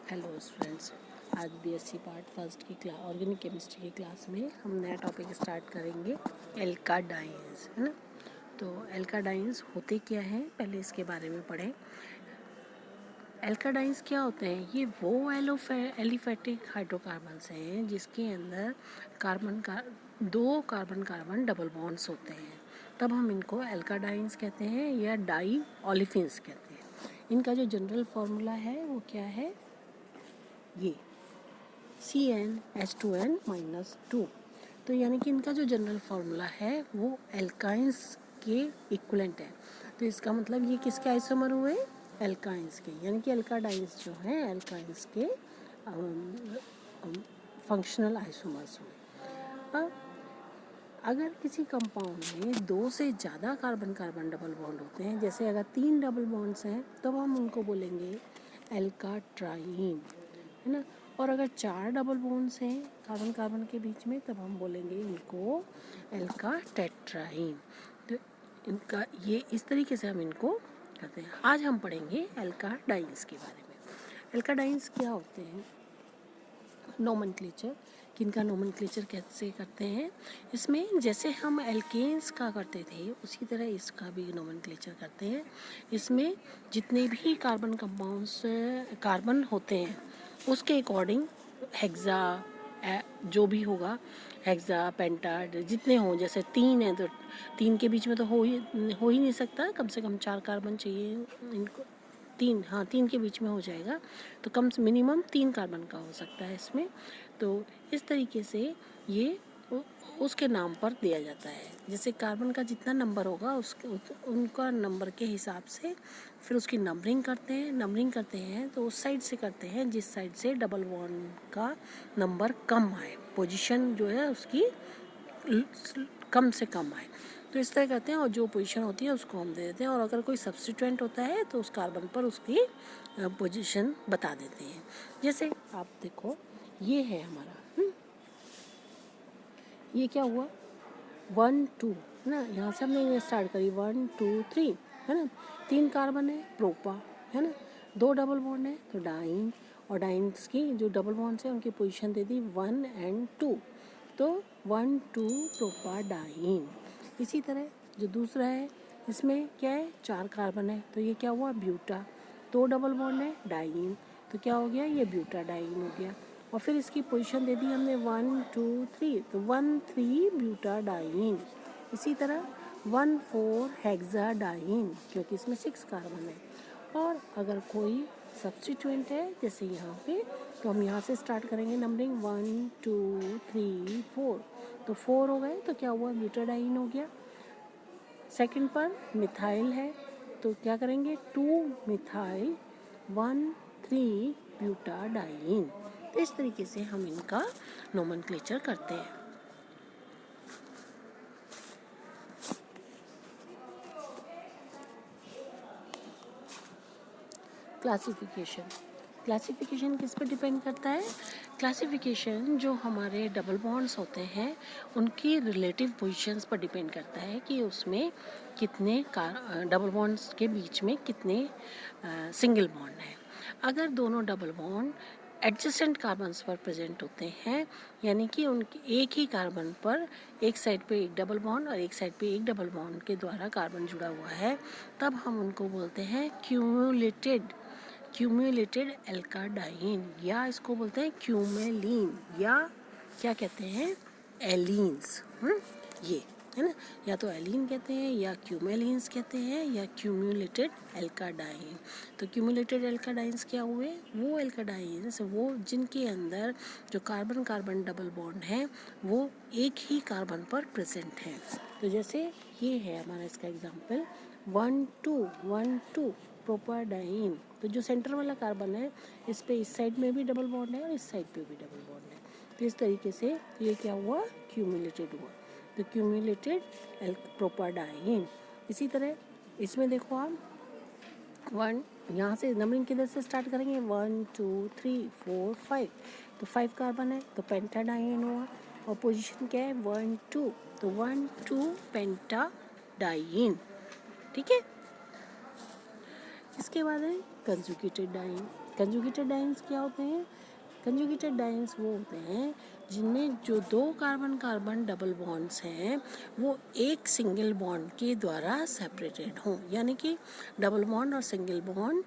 Hello students, आज BSc part first की class organic chemistry की क्लास में हम नया टॉपिक स्टार्ट करेंगे एल्काडाइंस, है ना। तो एल्काडाइंस होते क्या हैं, पहले इसके बारे में पढ़ें। एल्काडाइंस क्या होते हैं? ये वो एलिफेटिक हाइड्रोकार्बन्स हैं जिसके अंदर दो कार्बन कार्बन डबल बॉन्ड्स होते हैं, तब हम इनको एल्काडाइंस कहते हैं या डाई ओलिफिन्स कहते हैं। इनका जो जनरल फार्मूला है वो क्या है? ये CnH2n-2। तो यानी कि इनका जो जनरल फार्मूला है वो एल्काइंस के इक्वलेंट है। तो इसका मतलब ये किसके आइसोमर हुए? एल्काइंस के, यानी कि एल्काडाइंस जो हैं एल्काइंस के फंक्शनल आइसोमर्स हुए। अब अगर किसी कंपाउंड में दो से ज़्यादा कार्बन कार्बन डबल बॉन्ड होते हैं, जैसे अगर 3 डबल बॉन्ड्स हैं तो हम उनको बोलेंगे एल्काट्राइन, है ना। और अगर 4 डबल बॉन्ड्स हैं कार्बन कार्बन के बीच में, तब हम बोलेंगे इनको एल्काटेट्राइन। तो इनका ये इस तरीके से हम इनको करते हैं। आज हम पढ़ेंगे एल्काडाइंस के बारे में। एल्काडाइंस क्या होते हैं? नोमेनक्लेचर, किनका नोमेनक्लेचर कैसे करते हैं? इसमें जैसे हम एल्केन्स का करते थे उसी तरह इसका भी नोमेनक्लेचर करते हैं। इसमें जितने भी कार्बन कंपाउंड्स कार्बन होते हैं उसके अकॉर्डिंग हेक्सा जो भी होगा, हेक्सा पेंटाड जितने हों, जैसे 3 है तो 3 के बीच में तो हो ही नहीं सकता, कम से कम 4 कार्बन चाहिए इनको। 3 के बीच में हो जाएगा तो कम से मिनिमम 3 कार्बन का हो सकता है इसमें। तो इस तरीके से ये उसके नाम पर दिया जाता है। जैसे कार्बन का जितना नंबर होगा उनका नंबर के हिसाब से फिर उसकी नंबरिंग करते हैं तो उस साइड से करते हैं जिस साइड से डबल बॉन्ड का नंबर कम आए, पोजीशन जो है उसकी कम से कम आए, तो इस तरह करते हैं। और जो पोजीशन होती है उसको हम दे देते हैं, और अगर कोई सब्स्टिट्यूएंट होता है तो उस कार्बन पर उसकी पोजीशन बता देते हैं। जैसे आप देखो, ये है हमारा ये क्या हुआ 1 2, है ना। यहाँ से हमने स्टार्ट करी 1 2 3, है ना। 3 कार्बन है, प्रोपा, है ना। 2 डबल बॉन्ड है तो डाइन, और डाइन्स की जो डबल बॉन्ड्स हैं उनकी पोजीशन दे दी 1 और 2, तो 1 2 प्रोपा डाइन। इसी तरह जो दूसरा है इसमें क्या है, 4 कार्बन है तो ये क्या हुआ ब्यूटा। 2 डबल बॉन्ड है डाइन, तो क्या हो गया, ये ब्यूटा डाइन हो गया। और फिर इसकी पोजीशन दे दी हमने 1 2 3, तो 1 3 ब्यूटा डाइन। इसी तरह 1 4 हेक्सा डाइन, क्योंकि इसमें 6 कार्बन है। और अगर कोई सब्स्टिट्यूएंट है जैसे यहाँ पे, तो हम यहाँ से स्टार्ट करेंगे नंबरिंग 1 2 3 4, तो 4 हो गए तो क्या हुआ ब्यूटाडाइन हो गया। सेकंड पर मिथाइल है तो क्या करेंगे 2 मिथाइल 1 3 ब्यूटाडाइन। तो इस तरीके से हम इनका नोमेनक्लेचर करते हैं। क्लासिफिकेशन किस पर डिपेंड करता है? क्लासिफिकेशन जो हमारे डबल बॉन्ड्स होते हैं उनकी रिलेटिव पोजीशंस पर डिपेंड करता है कि उसमें कितने डबल बॉन्ड्स के बीच में कितने सिंगल बॉन्ड हैं। अगर दोनों डबल बॉन्ड एडजेसेंट कार्बन्स पर प्रेजेंट होते हैं, यानी कि उनके एक ही कार्बन पर एक साइड पे एक डबल बॉन्ड और एक साइड पे एक डबल बॉन्ड के द्वारा कार्बन जुड़ा हुआ है, तब हम उनको बोलते हैं क्यूमुलेटेड एल्काडाइन, या इसको बोलते हैं क्यूमेलीन, या क्या कहते हैं एलीन्स। ये है ना, या तो एलीन कहते हैं या क्यूमेलीन्स कहते हैं या क्यूमुलेटेड एल्काडाइन। तो क्यूमुलेटेड एल्काडाइंस क्या हुए? वो एल्काडाइंस वो जिनके अंदर जो कार्बन कार्बन डबल बॉन्ड है वो एक ही कार्बन पर प्रेजेंट है। तो जैसे ये है हमारा इसका एग्जाम्पल 1 2 प्रोपाडाइन। तो जो सेंटर वाला कार्बन है इस पे इस साइड में भी डबल बॉन्ड है और इस साइड पे भी डबल बॉन्ड है, तो इस तरीके से ये क्या हुआ क्यूमुलेटेड हुआ, तो क्यूमुलेटेड प्रोपाडाइन। इसी तरह इसमें देखो आप 1, यहाँ से नंबरिंग किधर से स्टार्ट करेंगे 1 2 3 4 5, तो 5 कार्बन है तो पेंटाडाइन हुआ। और पोजीशन क्या है 1 2, तो 1 2 पेंटाडाइन, ठीक है। इसके बाद है कंजुगेटेड डाइन। कंजुगेटेड डाइन्स क्या होते हैं? कंजुगेटेड डाइन्स वो होते हैं जिनमें जो दो कार्बन कार्बन डबल बॉन्ड्स हैं वो एक सिंगल बॉन्ड के द्वारा सेपरेटेड हों, यानी कि डबल बॉन्ड और सिंगल बॉन्ड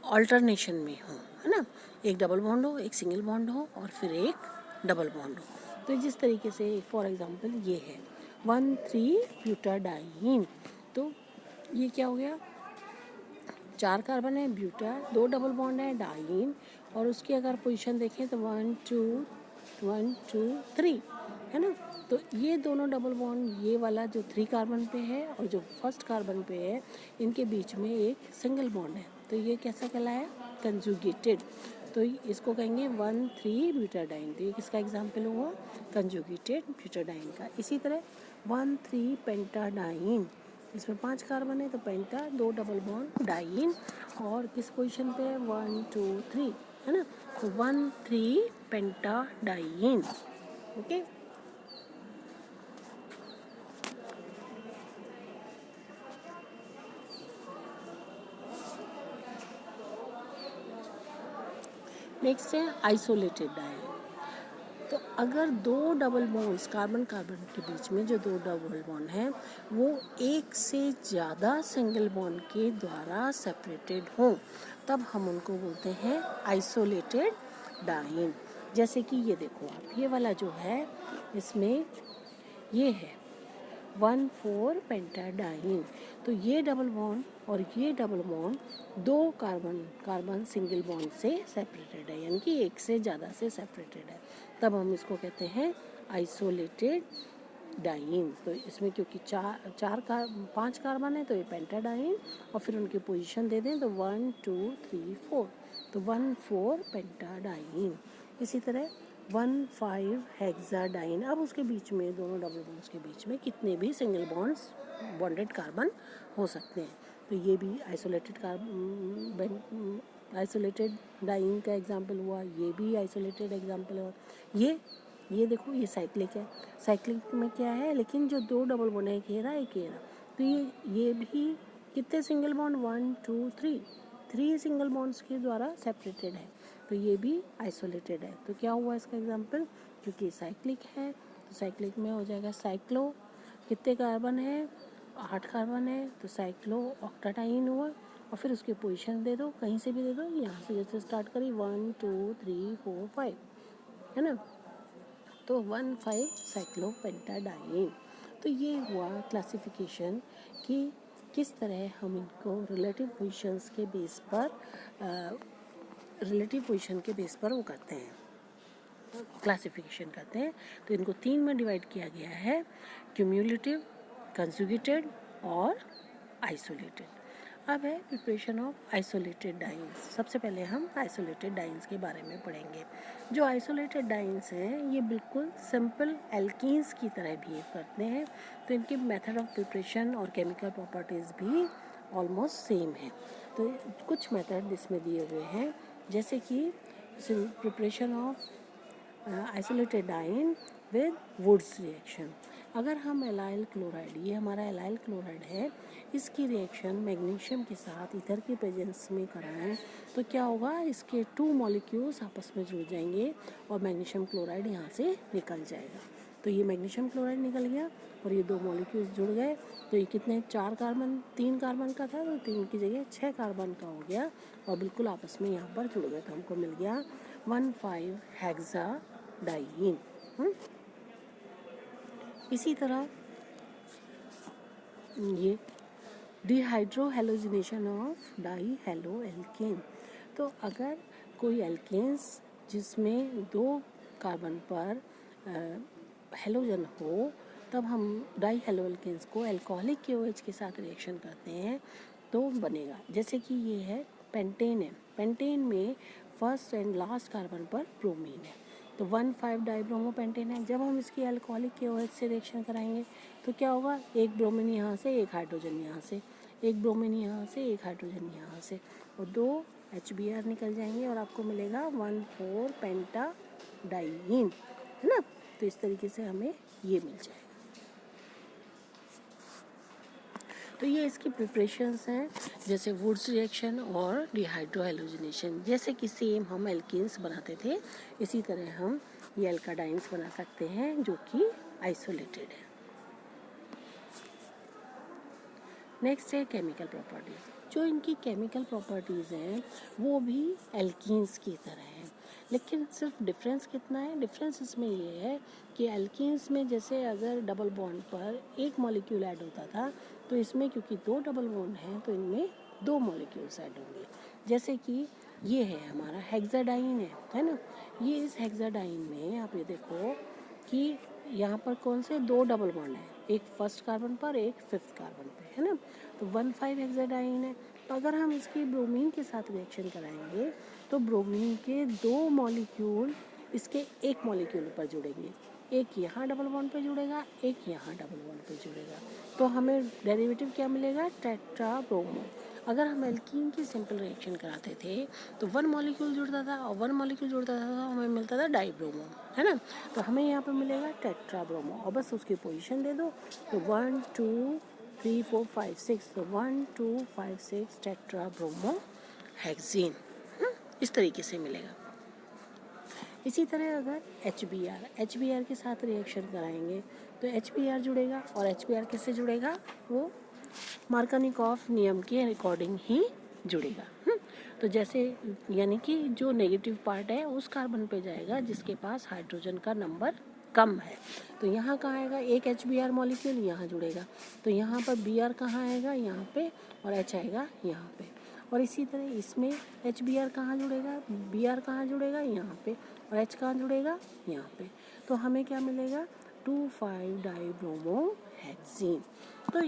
ऑल्टरनेशन में हो, है ना। एक डबल बॉन्ड हो, एक सिंगल बॉन्ड हो और फिर एक डबल बॉन्ड हो। तो जिस तरीके से फॉर एग्जांपल ये है 1,3-ब्यूटाडाइन, तो ये क्या हो गया? 4 कार्बन है ब्यूटा, 2 डबल बॉन्ड है डाइन, और उसकी अगर पोजीशन देखें तो 1 2 3, है ना। तो ये दोनों डबल बॉन्ड, ये वाला जो 3 कार्बन पे है और जो फर्स्ट कार्बन पे है, इनके बीच में एक सिंगल बॉन्ड है, तो ये कैसा कहलाया? कंजुगेटेड। तो इसको कहेंगे 1,3-ब्यूटाडाइन। तो ये किसका एग्जाम्पल हुआ? कंजुगेटेड ब्यूटाडाइन का। इसी तरह 1,3-पेंटाडाइन, इसमें 5 कार्बन है तो पेंटा, 2 डबल बॉन्ड डाइन, और किस पोजीशन पे है? 1 2 3, है ना। तो 1,3-पेंटाडाइन। ओके। नेक्स्ट है आइसोलेटेड डाइन। तो अगर दो डबल बॉन्ड्स कार्बन कार्बन के बीच में जो दो डबल बॉन्ड हैं वो एक से ज़्यादा सिंगल बॉन्ड के द्वारा सेपरेटेड हों, तब हम उनको बोलते हैं आइसोलेटेड डाइन। जैसे कि ये देखो आप, ये वाला जो है इसमें ये है 1,4-पेंटाडाइन। तो ये डबल बॉन्ड और ये डबल बॉन्ड दो कार्बन कार्बन सिंगल बॉन्ड से सेपरेटेड है, यानी कि एक से ज़्यादा से सेपरेटेड है, तब हम इसको कहते हैं आइसोलेटेड डाइन। तो इसमें क्योंकि 5 कार्बन है तो ये पेंटाडाइन, और फिर उनकी पोजीशन दे दें तो 1 2 3 4, तो 1,4-पेंटाडाइन। इसी तरह 1,5-हेक्साडाइन। अब उसके बीच में, दोनों डबल बॉन्ड्स के बीच में कितने भी सिंगल बॉन्ड्स बॉन्डेड कार्बन हो सकते हैं, तो ये भी आइसोलेटेड डाइन का एग्जाम्पल हुआ। ये भी आइसोलेटेड एग्जाम्पल हुआ। ये देखो, ये साइक्लिक है। साइक्लिक में क्या है, लेकिन जो दो डबल बॉन्ड है, एक ये रहा एक ये रहा, तो ये भी कितने सिंगल बॉन्ड? 1 2 3 सिंगल बॉन्ड्स के द्वारा सेपरेटेड है, तो ये भी आइसोलेटेड है। तो क्या हुआ इसका एग्जाम्पल? क्योंकि साइक्लिक है तो साइक्लिक में हो जाएगा साइक्लो, कितने कार्बन है? 8 कार्बन है, तो साइक्लो ऑक्टाडाइन हुआ। और फिर उसकी पोजीशन दे दो, कहीं से भी दे दो, यहाँ से जैसे स्टार्ट करी 1 2 3 4 5, है ना। तो 1,5-साइक्लोपेंटाडाइन। तो ये हुआ क्लासिफिकेशन कि किस तरह हम इनको रिलेटिव पोजीशन के बेस पर वो करते हैं, क्लासिफिकेशन करते हैं। तो इनको 3 में डिवाइड किया गया है, क्यूम्युलेटिव, कंजुगेटेड और आइसोलेटेड। अब है प्रिपरेशन ऑफ आइसोलेटेड डाइन्स। सबसे पहले हम आइसोलेटेड डाइन्स के बारे में पढ़ेंगे। जो आइसोलेटेड डाइन्स हैं ये बिल्कुल सिंपल एल्कीन्स की तरह बिहेव करते हैं, तो इनके मेथड ऑफ प्रिपरेशन और केमिकल प्रॉपर्टीज़ भी ऑलमोस्ट सेम है। तो कुछ मेथड इसमें दिए हुए हैं, जैसे कि preparation of isolated diene with Wurtz reaction. अगर हम एलाइल क्लोराइड, ये हमारा एलाइल क्लोराइड है, इसकी रिएक्शन मैग्नीशियम के साथ ईथर के प्रेजेंस में कराएं तो क्या होगा? इसके 2 मॉलिक्यूल्स आपस में जुड़ जाएंगे और मैग्नीशियम क्लोराइड यहाँ से निकल जाएगा। तो ये मैग्नीशियम क्लोराइड निकल गया और ये 2 मॉलिक्यूल्स जुड़ गए, तो ये कितने? 4 कार्बन, 3 कार्बन का था तो 3 की जगह 6 कार्बन का हो गया और बिल्कुल आपस में यहाँ पर जुड़ गए, तो हमको मिल गया 1,5-हेक्साडाइन। इसी तरह ये dehydro halogenation of die halo alkane. तो अगर कोई एल्केन्स जिसमें 2 कार्बन पर हेलोजन हो, तब हम डाई हेलो एल्केन्स को अल्कोहलिक KOH के साथ रिएक्शन करते हैं तो बनेगा। जैसे कि ये है पेंटेन है, पेंटेन में फर्स्ट एंड लास्ट कार्बन पर ब्रोमीन है, तो 1,5-डाइब्रोमोपेंटेन है। जब हम इसकी अल्कोहलिक KOH से रिएक्शन कराएंगे तो क्या होगा? एक ब्रोमीन यहाँ से, एक हाइड्रोजन यहाँ से, एक ब्रोमीन यहाँ से, एक हाइड्रोजन यहाँ से, और 2 HBr निकल जाएंगे और आपको मिलेगा 1,4-पेंटाडाइन, है ना। तो इस तरीके से हमें ये मिल जाएगा। तो ये इसकी प्रिपरेशंस हैं, जैसे वुड्स रिएक्शन और डिहाइड्रो हैलोजिनेशन। जैसे कि सेम हम एल्कीन्स बनाते थे, इसी तरह हम ये एल्काडाइंस बना सकते हैं जो कि आइसोलेटेड है। नेक्स्ट है केमिकल प्रॉपर्टीज़। जो इनकी केमिकल प्रॉपर्टीज़ हैं वो भी एल्कीन्स की तरह हैं, लेकिन सिर्फ डिफरेंस कितना है? डिफरेंस इसमें ये है कि एल्कीन्स में जैसे अगर डबल बॉन्ड पर एक मॉलिक्यूल ऐड होता था, तो इसमें क्योंकि 2 डबल बॉन्ड हैं तो इनमें 2 मॉलिक्यूल्स ऐड होंगे। जैसे कि ये है हमारा हेक्साडाइन है ना। ये इस हेक्साडाइन में आप ये देखो कि यहाँ पर कौन से 2 डबल बॉन्ड हैं, एक फर्स्ट कार्बन पर एक फिफ्थ कार्बन पे, है ना। तो 1,5 हेक्साडाइन है। तो अगर हम इसकी ब्रोमीन के साथ रिएक्शन कराएंगे तो ब्रोमीन के 2 मॉलिक्यूल इसके एक मॉलिक्यूल पर जुड़ेंगे, एक यहाँ डबल बॉन्ड पे जुड़ेगा, एक यहाँ डबल बॉन्ड पे जुड़ेगा। तो हमें डेरिवेटिव क्या मिलेगा? Tetra bromo. अगर हम एल्कीन की सिंपल रिएक्शन कराते थे तो 1 मॉलिक्यूल जुड़ता था और 1 मॉलिक्यूल जुड़ता था तो हमें मिलता था डाइब्रोमो, है ना। तो हमें यहाँ पे मिलेगा टेट्रा ब्रोमो और बस उसकी पोजीशन दे दो। तो 1 2 3 4 5 6, तो 1 2 5 6 टेट्रा ब्रोमो हेक्सेन, इस तरीके से मिलेगा। इसी तरह अगर HBr के साथ रिएक्शन कराएंगे तो HBr जुड़ेगा और HBr किससे जुड़ेगा? वो मार्कानिकॉफ नियम के अकॉर्डिंग ही जुड़ेगा। तो जैसे यानी कि जो नेगेटिव पार्ट है उस कार्बन पे जाएगा जिसके पास हाइड्रोजन का नंबर कम है। तो यहाँ कहाँ आएगा? एक HBr मॉलिक्यूल यहाँ जुड़ेगा, तो यहाँ पर Br कहाँ आएगा? यहाँ पे, और H आएगा यहाँ पे। और इसी तरह इसमें HBr कहाँ जुड़ेगा? Br कहाँ जुड़ेगा? यहाँ पे, और H कहाँ जुड़ेगा? यहाँ पे। तो हमें क्या मिलेगा? 2,5 डाइब्रोमो हेक्सेन। तो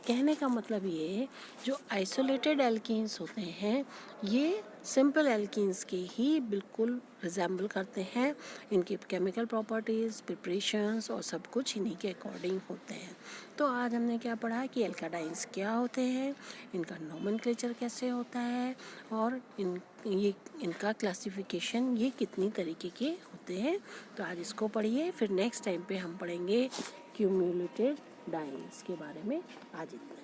कहने का मतलब ये है, जो आइसोलेटेड एल्कीन्स होते हैं ये सिंपल एल्कीन्स के ही बिल्कुल रिजेंबल करते हैं। इनकी केमिकल प्रॉपर्टीज़, प्रिपरेशंस और सब कुछ इन्हीं के अकॉर्डिंग होते हैं। तो आज हमने क्या पढ़ा कि एल्काडाइंस क्या होते हैं, इनका नोमेनक्लेचर कैसे होता है, और इनका क्लासिफिकेशन ये कितनी तरीके के होते हैं। तो आज इसको पढ़िए, फिर नेक्स्ट टाइम पे हम पढ़ेंगे क्यूमुलेटेड डाइंस के बारे में। आज इतना।